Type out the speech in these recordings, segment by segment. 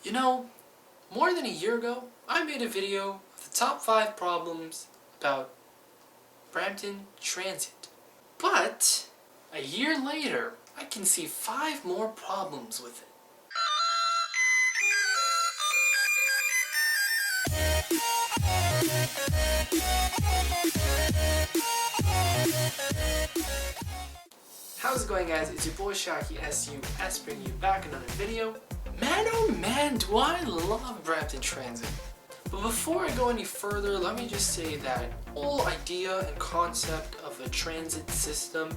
You know, more than a year ago, I made a video of the top 5 problems about Brampton Transit. But a year later, I can see 5 more problems with it. How's it going, guys? It's your boy Shaki SUS bringing you back another video. Man, oh man, do I love Brampton Transit. But before I go any further, let me just say that whole idea and concept of a transit system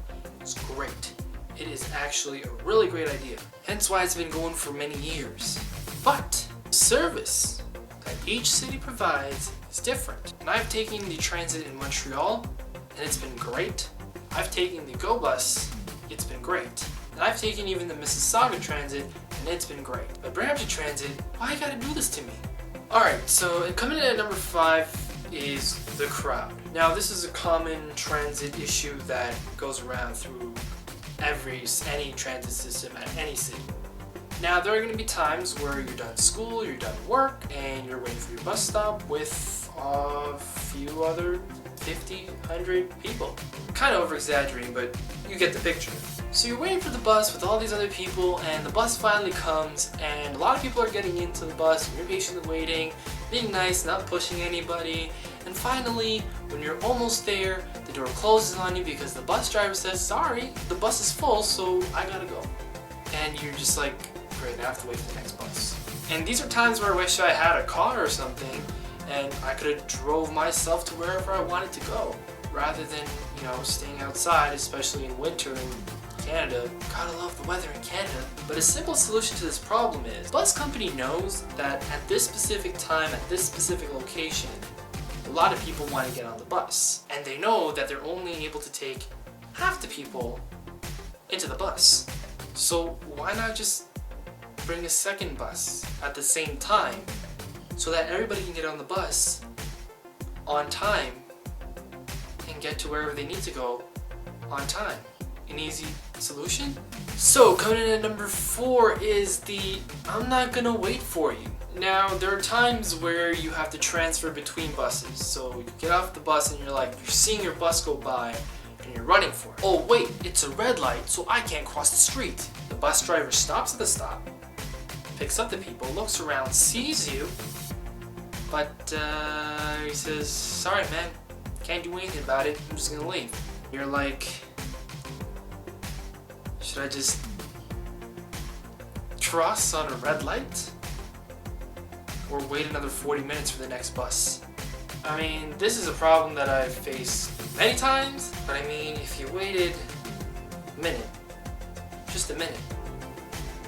is great. It is actually a really great idea, hence why it's been going for many years. But the service that each city provides is different. And I've taken the transit in Montreal, and it's been great. I've taken the GO bus, it's been great. And I've taken even the Mississauga Transit, and it's been great. But Brampton Transit, why you gotta do this to me? Alright, so coming in at number 5 is the crowd. Now this is a common transit issue that goes around through any transit system at any city. Now there are going to be times where you're done school, you're done work, and you're waiting for your bus stop with a few other 50, 100 people. Kind of over-exaggerating, but you get the picture. So you're waiting for the bus with all these other people, and the bus finally comes, and a lot of people are getting into the bus, and you're patiently waiting, being nice, not pushing anybody, and finally, when you're almost there, the door closes on you because the bus driver says, sorry, the bus is full, so I gotta go. And you're just like, great, I have to wait for the next bus. And these are times where I wish I had a car or something, and I could have drove myself to wherever I wanted to go, rather than, staying outside, especially in winter in Canada. Gotta love the weather in Canada. But a simple solution to this problem is, the bus company knows that at this specific time, at this specific location, a lot of people want to get on the bus. And they know that they're only able to take half the people into the bus. So why not just bring a second bus at the same time so that everybody can get on the bus on time and get to wherever they need to go on time? An easy solution? So coming in at number 4 is the I'm not gonna wait for you. Now there are times where you have to transfer between buses. So you get off the bus and you're seeing your bus go by and you're running for it. Oh wait, it's a red light, so I can't cross the street. The bus driver stops at the stop, picks up the people, looks around, sees you, but he says, sorry man, can't do anything about it, I'm just gonna leave. You're like, should I just cross on a red light? Or wait another 40 minutes for the next bus? I mean, this is a problem that I've faced many times, but I mean, if you waited a minute, just a minute,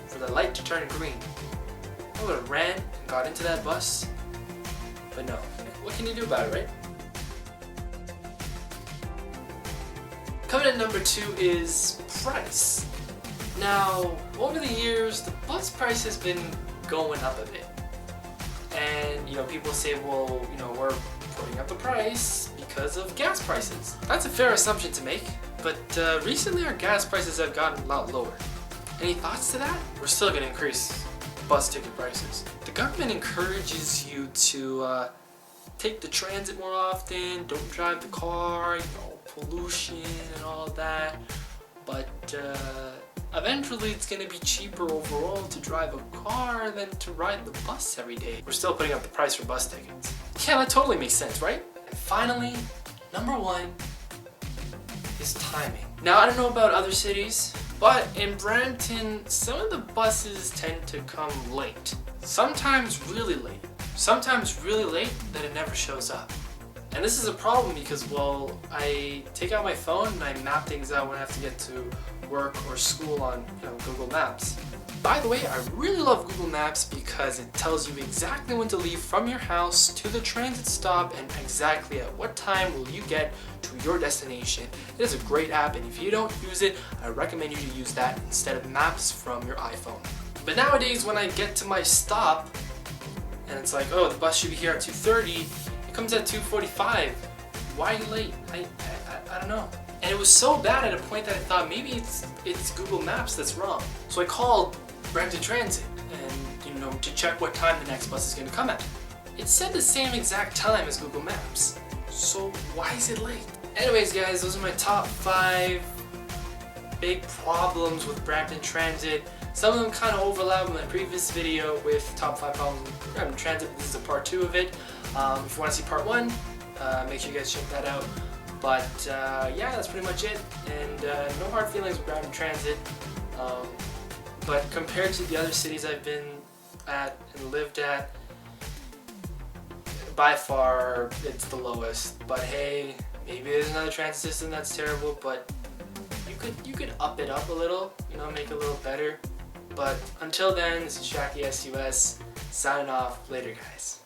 for the light to turn green, I would have ran and got into that bus. But no, what can you do about it, right? Coming at number 2 is price. Now, over the years, the bus price has been going up a bit. And, people say, well, we're putting up the price because of gas prices. That's a fair assumption to make, but recently our gas prices have gotten a lot lower. Any thoughts to that? We're still going to increase bus ticket prices. The government encourages you to take the transit more often, don't drive the car, pollution and all that, but eventually it's going to be cheaper overall to drive a car than to ride the bus every day. We're still putting up the price for bus tickets. Yeah, that totally makes sense, right? And finally, number 1 is timing. Now, I don't know about other cities, but in Brampton, some of the buses tend to come late. Sometimes really late. Sometimes really late that it never shows up. And this is a problem because, well, I take out my phone and I map things out when I have to get to work or school on Google Maps. By the way, I really love Google Maps because it tells you exactly when to leave from your house to the transit stop and exactly at what time will you get to your destination. It is a great app, and if you don't use it, I recommend you to use that instead of maps from your iPhone. But nowadays when I get to my stop and it's like, oh, the bus should be here at 2:30, it comes at 2:45. Why are you late? I don't know. And it was so bad at a point that I thought maybe it's Google Maps that's wrong. So I called Brampton Transit, and phone to check what time the next bus is going to come at. It said the same exact time as Google Maps. So why is it late? Anyways guys, those are my top 5 big problems with Brampton Transit. Some of them kind of overlap with my previous video with top 5 problems with Brampton Transit. This is a part 2 of it. If you want to see part 1, make sure you guys check that out. But yeah, that's pretty much it. And no hard feelings with Brampton Transit. But compared to the other cities I've been at and lived at, by far it's the lowest. But hey, maybe there's another transit system that's terrible, but you could up it up a little, you know, make it a little better. But until then, this is Shaki SUS signing off. Later, guys.